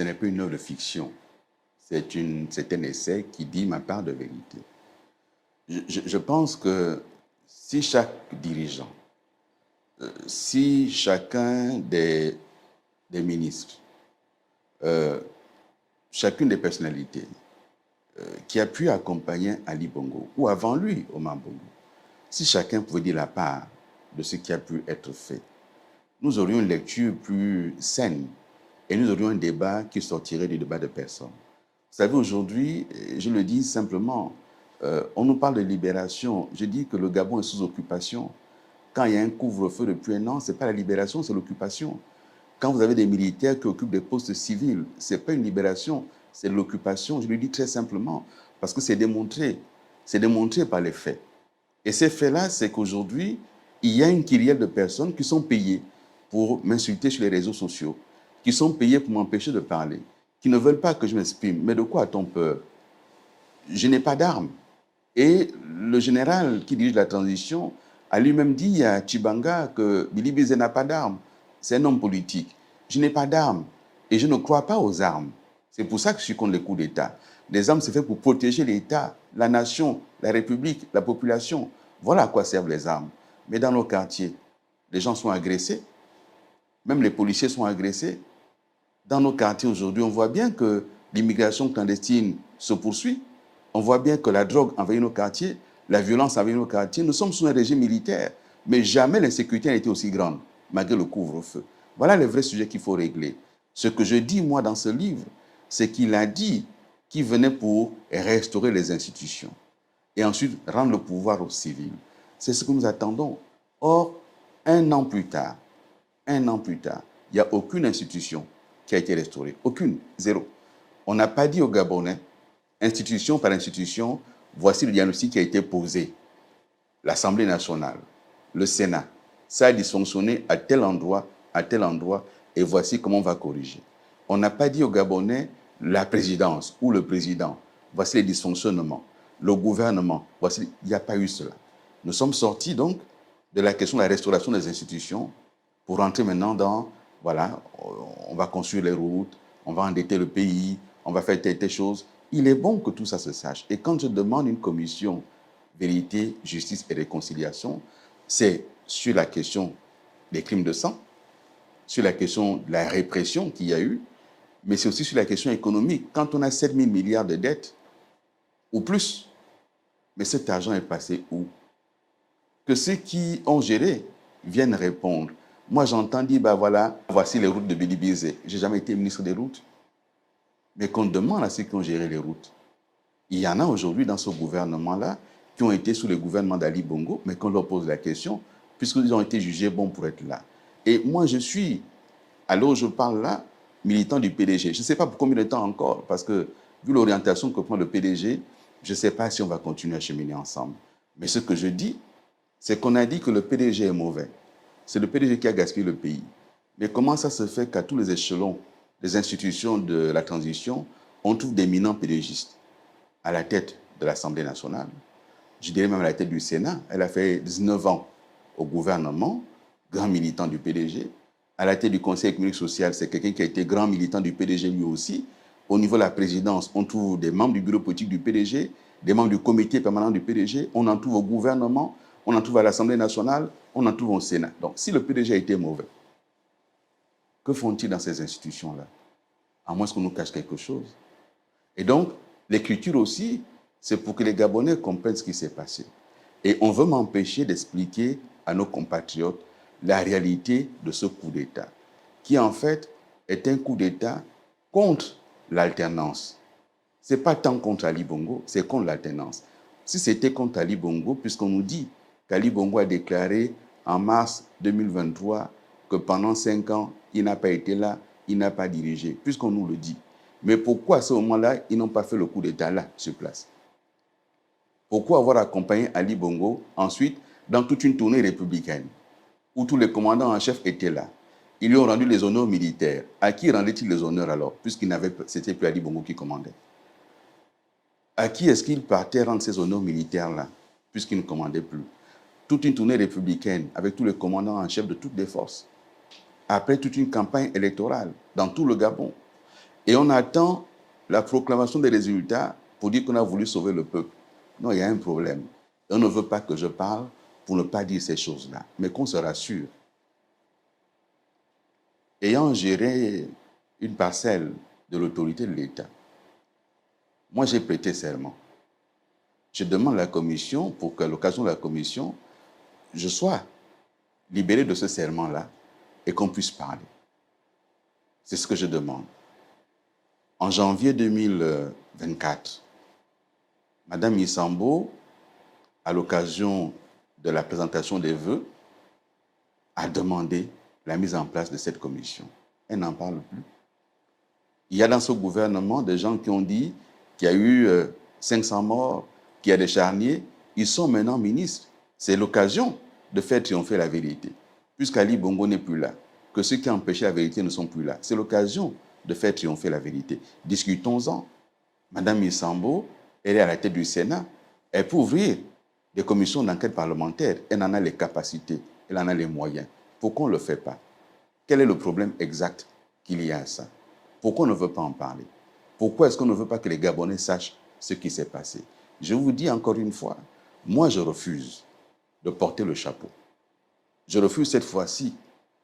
Ce n'est pas une œuvre de fiction. C'est un essai qui dit ma part de vérité. Je pense que si chaque dirigeant, si chacun des ministres, chacune des personnalités qui a pu accompagner Ali Bongo, ou avant lui, Omar Bongo, si chacun pouvait dire la part de ce qui a pu être fait, nous aurions une lecture plus saine et nous aurions un débat qui sortirait du débat de personne. Vous savez, aujourd'hui, je le dis simplement, on nous parle de libération. Je dis que le Gabon est sous occupation. Quand il y a un couvre-feu depuis un an, ce n'est pas la libération, c'est l'occupation. Quand vous avez des militaires qui occupent des postes civils, ce n'est pas une libération, c'est l'occupation. Je le dis très simplement, parce que c'est démontré par les faits. Et ces faits-là, c'est qu'aujourd'hui, il y a une kyrielle de personnes qui sont payées pour m'insulter sur les réseaux sociaux, qui sont payées pour m'empêcher de parler, qui ne veulent pas que je m'exprime. Mais de quoi a-t-on peur? Je n'ai pas d'armes. Et le général qui dirige la transition a lui-même dit à Tchibanga que Billy Bizet n'a pas d'armes. C'est un homme politique. Je n'ai pas d'armes et je ne crois pas aux armes. C'est pour ça que je suis contre les coups d'État. Les armes, c'est fait pour protéger l'État, la nation, la République, la population. Voilà à quoi servent les armes. Mais dans nos quartiers, les gens sont agressés. Même les policiers sont agressés. Dans nos quartiers aujourd'hui, on voit bien que l'immigration clandestine se poursuit. On voit bien que la drogue envahit nos quartiers, la violence envahit nos quartiers. Nous sommes sous un régime militaire, mais jamais l'insécurité n'a été aussi grande, malgré le couvre-feu. Voilà les vrais sujets qu'il faut régler. Ce que je dis, moi, dans ce livre, c'est qu'il a dit qu'il venait pour restaurer les institutions et ensuite rendre le pouvoir aux civils. C'est ce que nous attendons. Or, un an plus tard, il n'y a aucune institution qui a été restaurée. Aucune, zéro. On n'a pas dit aux Gabonais, institution par institution, voici le diagnostic qui a été posé. L'Assemblée nationale, le Sénat, ça a dysfonctionné à tel endroit, et voici comment on va corriger. On n'a pas dit aux Gabonais, la présidence ou le président, voici les dysfonctionnements. Le gouvernement, voici, il n'y a pas eu cela. Nous sommes sortis donc de la question de la restauration des institutions pour rentrer maintenant dans, voilà, on va construire les routes, on va endetter le pays, on va faire telle chose. Il est bon que tout ça se sache. Et quand je demande une commission vérité, justice et réconciliation, c'est sur la question des crimes de sang, sur la question de la répression qu'il y a eu, mais c'est aussi sur la question économique. Quand on a 7 000 milliards de dettes, ou plus, mais cet argent est passé où? Que ceux qui ont géré viennent répondre. Moi, j'entends dire, bah voilà, voici les routes de Billy Bizet. Je n'ai jamais été ministre des routes. Mais qu'on demande à ceux qui ont géré les routes. Il y en a aujourd'hui dans ce gouvernement-là qui ont été sous le gouvernement d'Ali Bongo, mais qu'on leur pose la question, puisqu'ils ont été jugés bons pour être là. Et moi, je suis, à l'heure où je parle là, militant du PDG. Je ne sais pas pour combien de temps encore, parce que vu l'orientation que prend le PDG, je ne sais pas si on va continuer à cheminer ensemble. Mais ce que je dis, c'est qu'on a dit que le PDG est mauvais. C'est le PDG qui a gaspillé le pays. Mais comment ça se fait qu'à tous les échelons des institutions de la transition, on trouve d'éminents PDGistes à la tête de l'Assemblée nationale, je dirais même à la tête du Sénat. Elle a fait 19 ans au gouvernement, grand militant du PDG. À la tête du Conseil économique et social, c'est quelqu'un qui a été grand militant du PDG lui aussi. Au niveau de la présidence, on trouve des membres du bureau politique du PDG, des membres du comité permanent du PDG, on en trouve au gouvernement, on en trouve à l'Assemblée nationale, on en trouve au Sénat. Donc, si le PDG a été mauvais, que font-ils dans ces institutions-là? À moins qu'on nous cache quelque chose. Et donc, l'écriture aussi, c'est pour que les Gabonais comprennent ce qui s'est passé. Et on veut m'empêcher d'expliquer à nos compatriotes la réalité de ce coup d'État, qui en fait est un coup d'État contre l'alternance. Ce n'est pas tant contre Ali Bongo, c'est contre l'alternance. Si c'était contre Ali Bongo, puisqu'on nous dit qu'Ali Bongo a déclaré en mars 2023 que pendant 5 ans, il n'a pas été là, il n'a pas dirigé, puisqu'on nous le dit. Mais pourquoi à ce moment-là, ils n'ont pas fait le coup d'État là, sur place? Pourquoi avoir accompagné Ali Bongo ensuite dans toute une tournée républicaine où tous les commandants en chef étaient là? Ils lui ont rendu les honneurs militaires. À qui rendait-il les honneurs alors, c'était plus Ali Bongo qui commandait? À qui est-ce qu'il partait rendre ces honneurs militaires-là, puisqu'il ne commandait plus? Toute une tournée républicaine avec tous les commandants en chef de toutes les forces. Après toute une campagne électorale dans tout le Gabon. Et on attend la proclamation des résultats pour dire qu'on a voulu sauver le peuple. Non, il y a un problème. Et on ne veut pas que je parle pour ne pas dire ces choses-là, mais qu'on se rassure. Ayant géré une parcelle de l'autorité de l'État, moi j'ai prêté serment. Je demande à la commission, pour qu'à l'occasion de la commission, je sois libéré de ce serment-là et qu'on puisse parler. C'est ce que je demande. En janvier 2024, Madame Isambo, à l'occasion de la présentation des vœux, a demandé la mise en place de cette commission. Elle n'en parle plus. Il y a dans ce gouvernement des gens qui ont dit qu'il y a eu 500 morts, qu'il y a des charniers. Ils sont maintenant ministres. C'est l'occasion de faire triompher la vérité. Puisqu'Ali Bongo n'est plus là, que ceux qui ont empêché la vérité ne sont plus là. C'est l'occasion de faire triompher la vérité. Discutons-en. Madame Isambo, elle est à la tête du Sénat. Elle peut ouvrir des commissions d'enquête parlementaire. Elle en a les capacités, elle en a les moyens. Pourquoi on ne le fait pas? Quel est le problème exact qu'il y a à ça? Pourquoi on ne veut pas en parler? Pourquoi est-ce qu'on ne veut pas que les Gabonais sachent ce qui s'est passé? Je vous dis encore une fois, moi je refuse de porter le chapeau. Je refuse cette fois-ci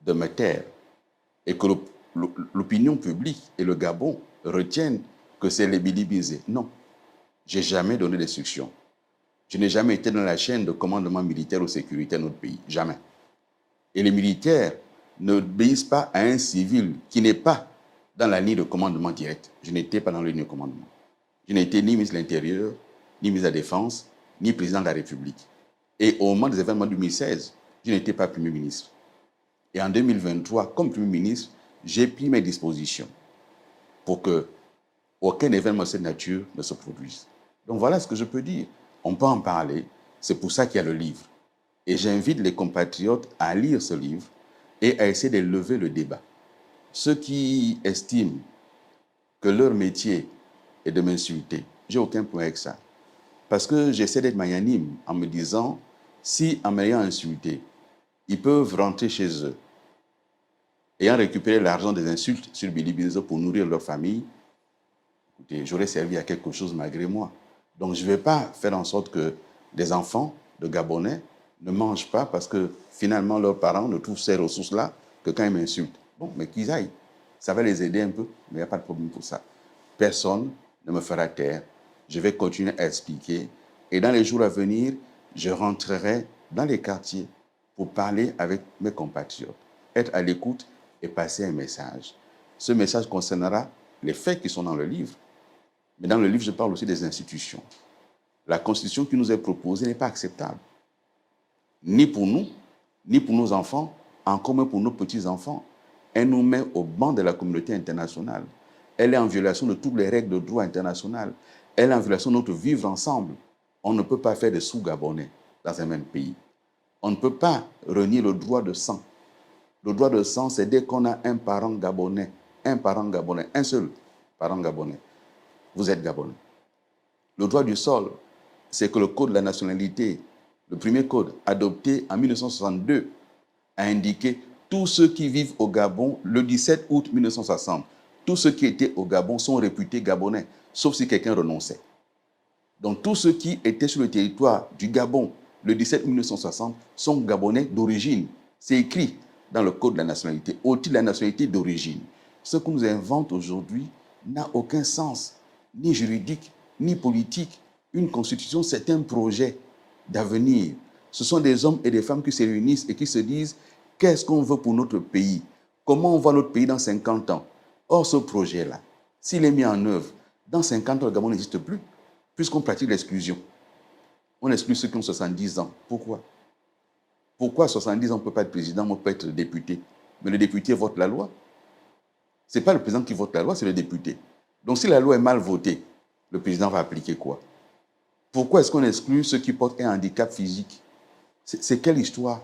de me taire et que l'opinion publique et le Gabon retiennent que c'est les bilibisés. Non, je n'ai jamais donné d'instruction. Je n'ai jamais été dans la chaîne de commandement militaire ou sécuritaire de notre pays. Jamais. Et les militaires n'obéissent pas à un civil qui n'est pas dans la ligne de commandement direct. Je n'étais pas dans la ligne de commandement. Je n'étais ni ministre de l'Intérieur, ni ministre de la Défense, ni président de la République. Et au moment des événements de 2016, je n'étais pas Premier ministre. Et en 2023, comme Premier ministre, j'ai pris mes dispositions pour que aucun événement de cette nature ne se produise. Donc voilà ce que je peux dire. On peut en parler. C'est pour ça qu'il y a le livre. Et j'invite les compatriotes à lire ce livre et à essayer de lever le débat. Ceux qui estiment que leur métier est de m'insulter, j'ai aucun problème avec ça. Parce que j'essaie d'être magnanime en me disant, si en m'ayant insulté, ils peuvent rentrer chez eux, ayant récupéré l'argent des insultes sur Bilibinzo pour nourrir leur famille, écoutez, j'aurais servi à quelque chose malgré moi. Donc je ne vais pas faire en sorte que des enfants de Gabonais ne mangent pas parce que finalement leurs parents ne trouvent ces ressources-là que quand ils m'insultent. Bon, mais qu'ils aillent. Ça va les aider un peu, mais il n'y a pas de problème pour ça. Personne ne me fera taire. Je vais continuer à expliquer. Et dans les jours à venir, je rentrerai dans les quartiers pour parler avec mes compatriotes, être à l'écoute et passer un message. Ce message concernera les faits qui sont dans le livre. Mais dans le livre, je parle aussi des institutions. La constitution qui nous est proposée n'est pas acceptable. Ni pour nous, ni pour nos enfants, encore moins pour nos petits-enfants. Elle nous met au banc de la communauté internationale. Elle est en violation de toutes les règles de droit international. Elle est en violation de notre vivre ensemble. On ne peut pas faire des sous-Gabonais dans un même pays. On ne peut pas renier le droit de sang. Le droit de sang, c'est dès qu'on a un parent gabonais, un seul parent gabonais. Vous êtes Gabonais. Le droit du sol, c'est que le code de la nationalité, le premier code adopté en 1962, a indiqué tous ceux qui vivent au Gabon le 17 août 1960. Tous ceux qui étaient au Gabon sont réputés Gabonais, sauf si quelqu'un renonçait. Donc tous ceux qui étaient sur le territoire du Gabon le 17 août 1960 sont Gabonais d'origine. C'est écrit dans le code de la nationalité, au titre de la nationalité d'origine. Ce qu'on nous invente aujourd'hui n'a aucun sens, ni juridique, ni politique. Une constitution, c'est un projet d'avenir. Ce sont des hommes et des femmes qui se réunissent et qui se disent qu'est-ce qu'on veut pour notre pays? Comment on voit notre pays dans 50 ans? Or, ce projet-là, s'il est mis en œuvre, dans 50 ans, le Gabon n'existe plus, puisqu'on pratique l'exclusion. On exclut ceux qui ont 70 ans. Pourquoi? Pourquoi à 70 ans, on ne peut pas être président, on peut être député? Mais le député vote la loi. Ce n'est pas le président qui vote la loi, c'est le député. Donc si la loi est mal votée, le président va appliquer quoi? Pourquoi est-ce qu'on exclut ceux qui portent un handicap physique? C'est quelle histoire?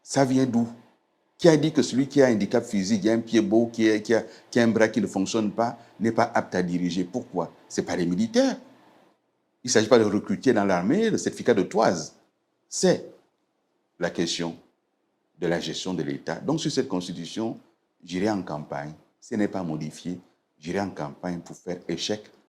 Ça vient d'où? Qui a dit que celui qui a un handicap physique, qui a un pied beau, qui a un bras qui ne fonctionne pas, n'est pas apte à diriger? Pourquoi? Ce n'est pas les militaires. Il ne s'agit pas de recruter dans l'armée le certificat de toise. C'est la question de la gestion de l'État. Donc sur cette constitution, j'irai en campagne. Ce n'est pas modifié. j'irai en campagne pour faire échec